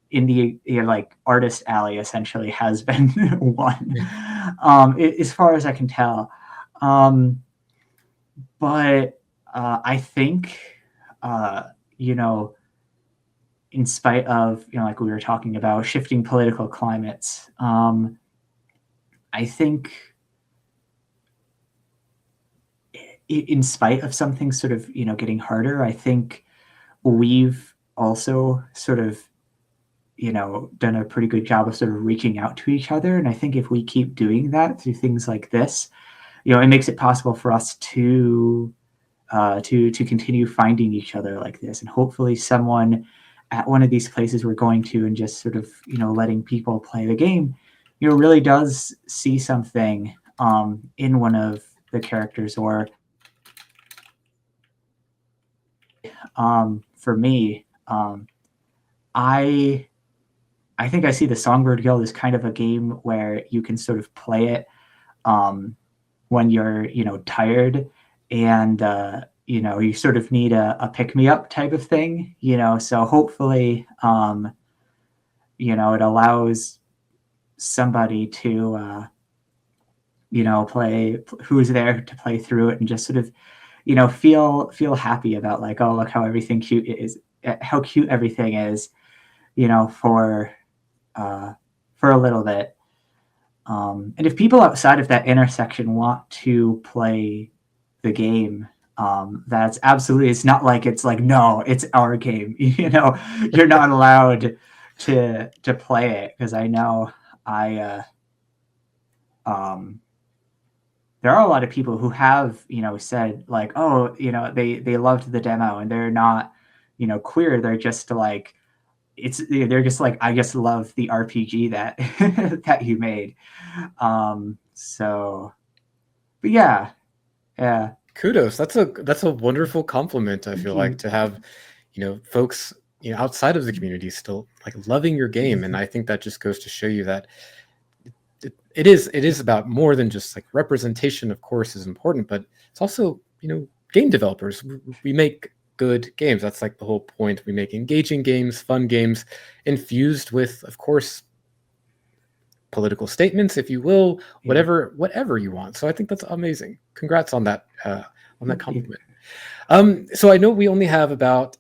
S2: in the like artist alley essentially has been one, as far as I can tell. But I think, in spite of, like we were talking about, shifting political climates, I think in spite of something sort of, getting harder, I think we've also sort of, done a pretty good job of sort of reaching out to each other. And I think if we keep doing that through things like this, it makes it possible for us to continue finding each other like this. And hopefully someone at one of these places we're going to and just sort of, letting people play the game, really does see something in one of the characters. Or for me, I think I see the Songbird Guild as kind of a game where you can sort of play it when you're, tired, and you sort of need a pick-me-up type of thing, so hopefully, it allows somebody to, play, who's there to play through it and just sort of, feel happy about like, oh, look how everything cute is, how cute everything is, for a little bit. And if people outside of that intersection want to play the game, that's absolutely, it's not like it's like, no, it's our game, you're not allowed to play it. Because I know there are a lot of people who have, said like, oh, they loved the demo and they're not, queer. They're just like, they're just like, I just love the RPG that that you made. So, but yeah.
S1: Kudos. That's a wonderful compliment. I feel like to have, folks, outside of the community still like loving your game, and I think that just goes to show you that it is about more than just like representation. Of course, is important, but it's also game developers. We make good games. That's like the whole point. We make engaging games, fun games, infused with, of course, political statements, if you will, whatever you want. So I think that's amazing. Congrats on that compliment. So I know we only have about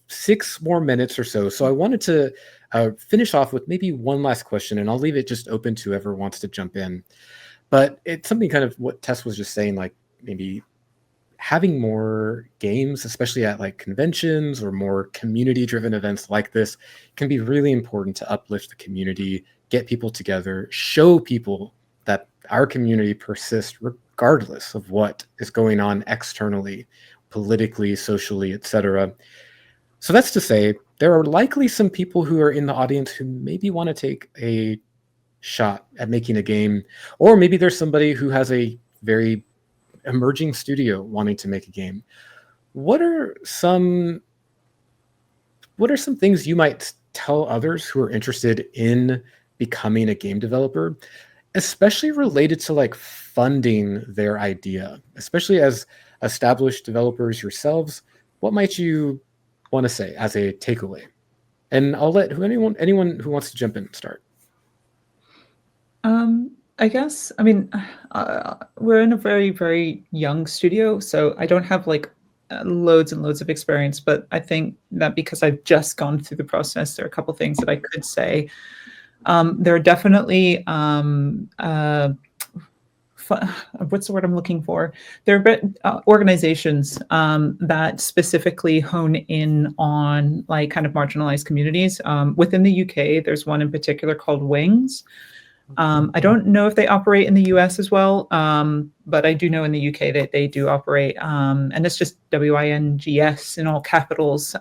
S1: 6 more minutes or so. So I wanted to finish off with maybe one last question, and I'll leave it just open to whoever wants to jump in. But it's something kind of what Tess was just saying, like maybe having more games, especially at like conventions or more community-driven events like this, can be really important to uplift the community, get people together, show people that our community persists regardless of what is going on externally, politically, socially, etc. So that's to say, there are likely some people who are in the audience who maybe want to take a shot at making a game, or maybe there's somebody who has a very emerging studio wanting to make a game. What are some things you might tell others who are interested in becoming a game developer, especially related to like funding their idea, especially as established developers yourselves? What might you want to say as a takeaway? And I'll let anyone who wants to jump in start.
S3: I guess, I mean, we're in a very, very young studio, so I don't have like loads and loads of experience, but I think that because I've just gone through the process, there are a couple things that I could say. There are definitely what's the word I'm looking for? There are organizations that specifically hone in on like kind of marginalized communities. Within the UK, there's one in particular called Wings. I don't know if they operate in the US as well, but I do know in the UK that they do operate, and it's just WINGS in all capitals.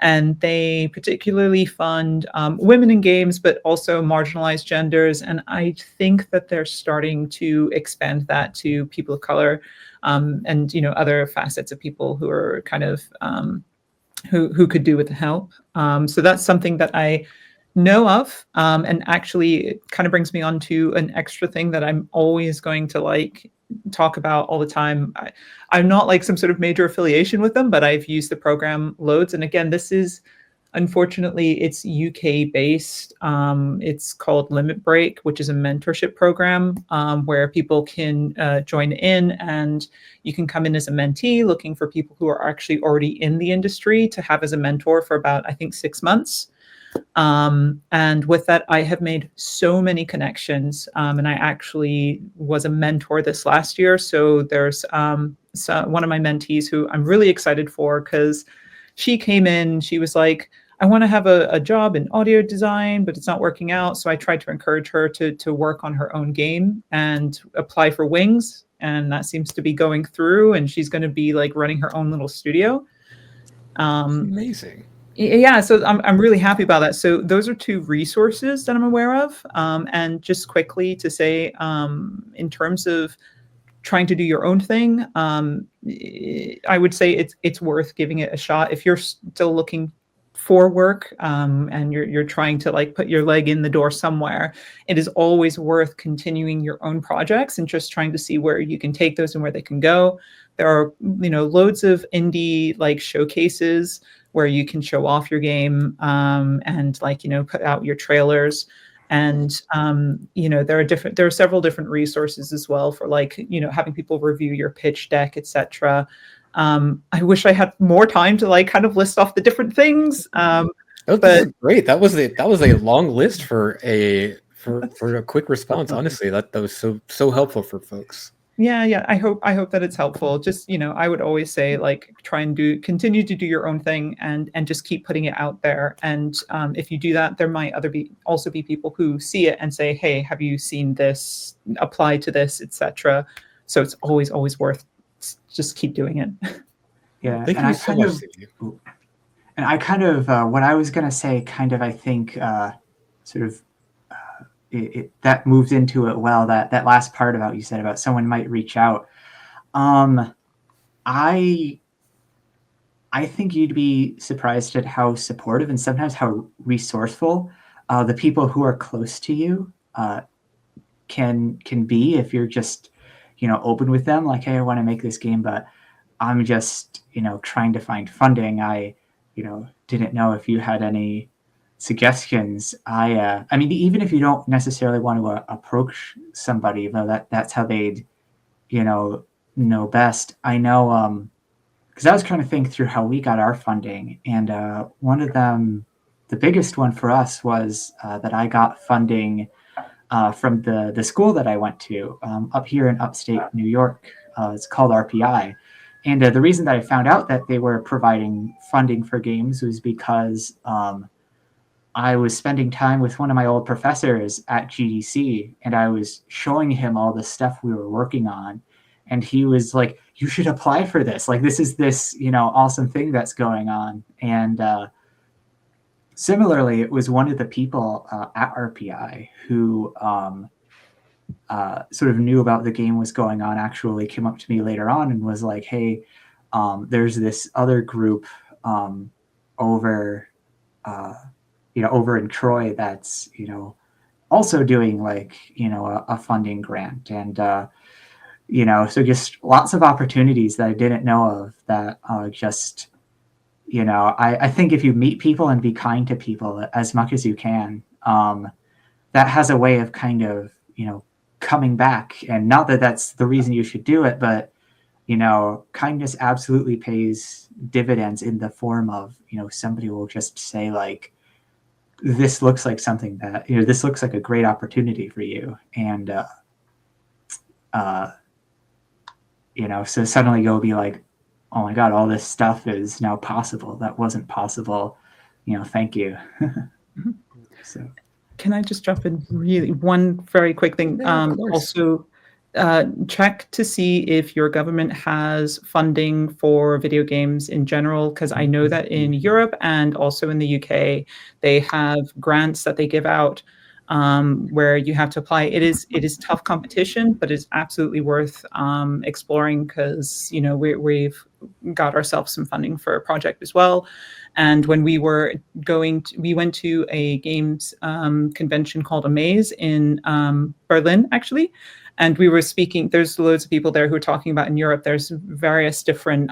S3: And they particularly fund women in games, but also marginalized genders. And I think that they're starting to expand that to people of color, and other facets of people who are kind of who could do with the help. So that's something that I know of, and actually it kind of brings me on to an extra thing that I'm always going to like talk about all the time. I'm not like some sort of major affiliation with them, but I've used the program loads. And again, this is unfortunately it's UK based. It's called Limit Break, which is a mentorship program where people can join in, and you can come in as a mentee looking for people who are actually already in the industry to have as a mentor for about, I think, 6 months. And with that, I have made so many connections. And I actually was a mentor this last year. So there's one of my mentees who I'm really excited for, because she came in, she was like, I want to have a job in audio design, but it's not working out. So I tried to encourage her to work on her own game and apply for Wings. And that seems to be going through, and she's going to be like running her own little studio.
S1: Amazing.
S3: Yeah, so I'm really happy about that. So those are two resources that I'm aware of. And just quickly to say, in terms of trying to do your own thing, I would say it's worth giving it a shot. If you're still looking for work, and you're trying to like put your leg in the door somewhere, it is always worth continuing your own projects and just trying to see where you can take those and where they can go. There are loads of indie like showcases where you can show off your game, and like put out your trailers. And there are several different resources as well for like having people review your pitch deck, etc. I wish I had more time to like kind of list off the different things.
S1: But this is great. That was a long list for a quick response. Honestly, that was so helpful for folks.
S3: Yeah. I hope that it's helpful. Just I would always say like try and continue to do your own thing and just keep putting it out there. And if you do that, there might also be people who see it and say, hey, have you seen this? Apply to this, etc. So it's always worth just keep doing it.
S2: Yeah,
S1: Thank you so much, Stevie.
S2: And I kind of what I was gonna say, kind of I think sort of. That moved into it well. That last part about you said about someone might reach out. I think you'd be surprised at how supportive and sometimes how resourceful the people who are close to you can be if you're just open with them. Like, hey, I want to make this game, but I'm just trying to find funding. I didn't know if you had any suggestions. I mean, even if you don't necessarily want to approach somebody, though that's how they'd know best. I know because I was trying to think through how we got our funding, and one of them, the biggest one for us, was that I got funding from the school that I went to up here in upstate New York. It's called RPI. And the reason that I found out that they were providing funding for games was because I was spending time with one of my old professors at GDC, and I was showing him all the stuff we were working on. And he was like, you should apply for this. Like, this is this, awesome thing that's going on. And similarly, it was one of the people at RPI who sort of knew about the game was going on, actually came up to me later on and was like, hey, there's this other group over in Troy that's, also doing like, a funding grant. And, so just lots of opportunities that I didn't know of that just, I think if you meet people and be kind to people as much as you can, that has a way of kind of, coming back. And not that that's the reason you should do it, but kindness absolutely pays dividends in the form of, somebody will just say like, this looks like something that, this looks like a great opportunity for you. And, so suddenly you'll be like, oh my God, all this stuff is now possible. That wasn't possible. Thank you. So.
S3: Can I just drop in really one very quick thing? Also, check to see if your government has funding for video games in general, because I know that in Europe and also in the UK, they have grants that they give out where you have to apply. It is tough competition, but it's absolutely worth exploring, because we've got ourselves some funding for a project as well. And when we went to a games convention called Amaze in Berlin, actually. And we were speaking, there's loads of people there who are talking about in Europe, there's various different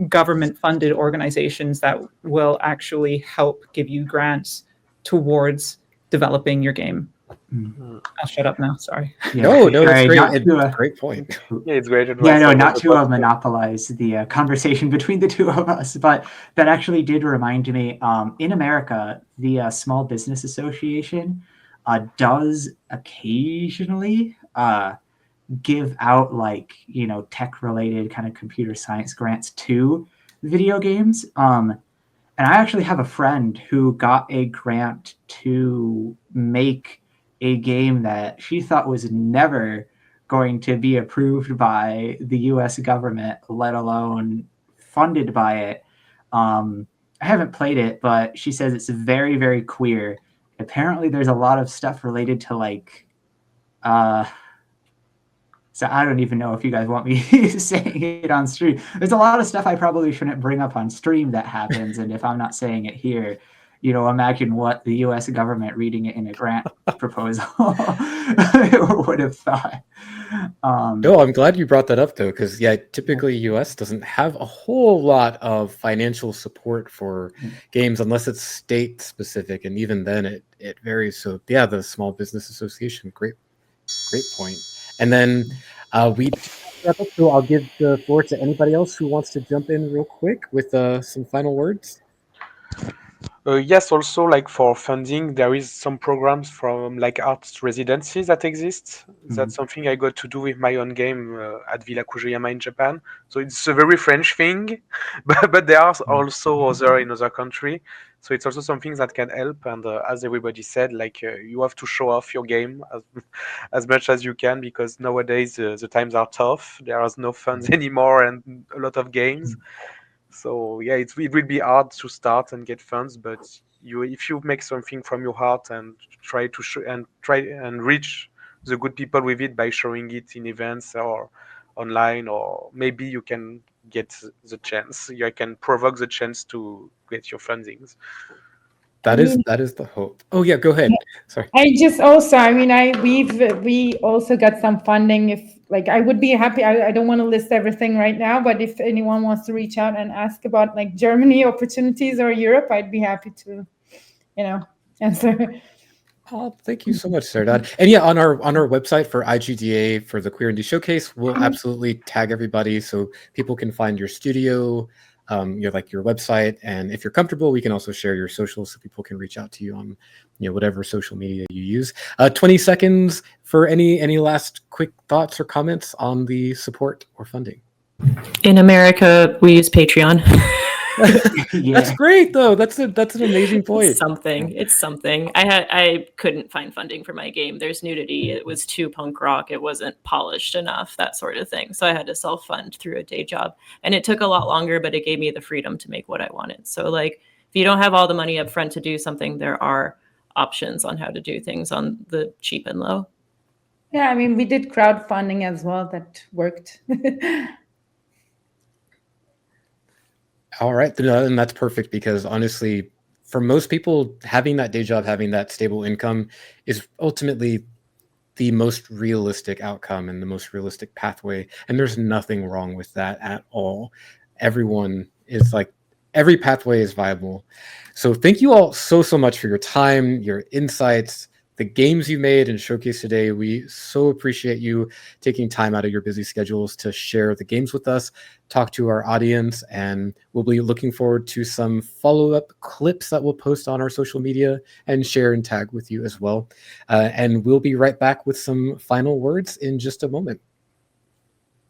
S3: government-funded organizations that will actually help give you grants towards developing your game. I'll shut up now, sorry.
S1: Yeah, no, it's great. It's a great point.
S4: Yeah, it's great.
S2: Not to monopolize the conversation between the two of us, but that actually did remind me, in America, the Small Business Association does occasionally give out tech-related kind of computer science grants to video games. And I actually have a friend who got a grant to make a game that she thought was never going to be approved by the US government, let alone funded by it. I haven't played it, but she says it's very, very queer. Apparently there's a lot of stuff related to so I don't even know if you guys want me saying it on stream. There's a lot of stuff I probably shouldn't bring up on stream that happens. And if I'm not saying it here, imagine what the US government reading it in a grant proposal would have thought.
S1: No, I'm glad you brought that up, though, because, typically US doesn't have a whole lot of financial support for games unless it's state specific. And even then it varies. So, the Small Business Association, great point. And then we wrap up, so I'll give the floor to anybody else who wants to jump in real quick with some final words.
S4: Yes, also for funding, there is some programs from arts residencies that exist. That's something I got to do with my own game at Villa Kujiyama in Japan. So it's a very French thing, but there are also other in other countries. So it's also something that can help. And as everybody said, you have to show off your game as much as you can, because nowadays the times are tough. There is no funds anymore and a lot of games. So it will be hard to start and get funds, but if you make something from your heart and try and reach the good people with it by showing it in events or online, or maybe you can get the chance. You can provoke the chance to get your fundings.
S1: That is the hope. Oh yeah, go ahead. Sorry.
S7: I just also, we also got some funding. If I would be happy. I don't want to list everything right now, but if anyone wants to reach out and ask about Germany opportunities or Europe, I'd be happy to, answer.
S1: Oh, thank you so much, Serdad. And on our website for IGDA for the Queer Indie Showcase, we'll absolutely tag everybody so people can find your studio, your website, and if you're comfortable, we can also share your socials so people can reach out to you on whatever social media you use. 20 seconds for any last quick thoughts or comments on the support or funding.
S8: In America, we use Patreon.
S1: That's great, though. That's an amazing point.
S8: It's something. I couldn't find funding for my game. There's nudity. It was too punk rock. It wasn't polished enough, that sort of thing. So I had to self-fund through a day job, and it took a lot longer, but it gave me the freedom to make what I wanted. So if you don't have all the money up front to do something, there are options on how to do things on the cheap and low.
S7: Yeah, we did crowdfunding as well. That worked.
S1: All right, and that's perfect, because honestly, for most people, having that day job, having that stable income is ultimately the most realistic outcome and the most realistic pathway. And there's nothing wrong with that at all. Everyone is every pathway is viable. So thank you all so much for your time, your insights. the games you made and showcase today. We so appreciate you taking time out of your busy schedules to share the games with us, talk to our audience, and we'll be looking forward to some follow-up clips that we'll post on our social media and share and tag with you as well. And we'll be right back with some final words in just a moment.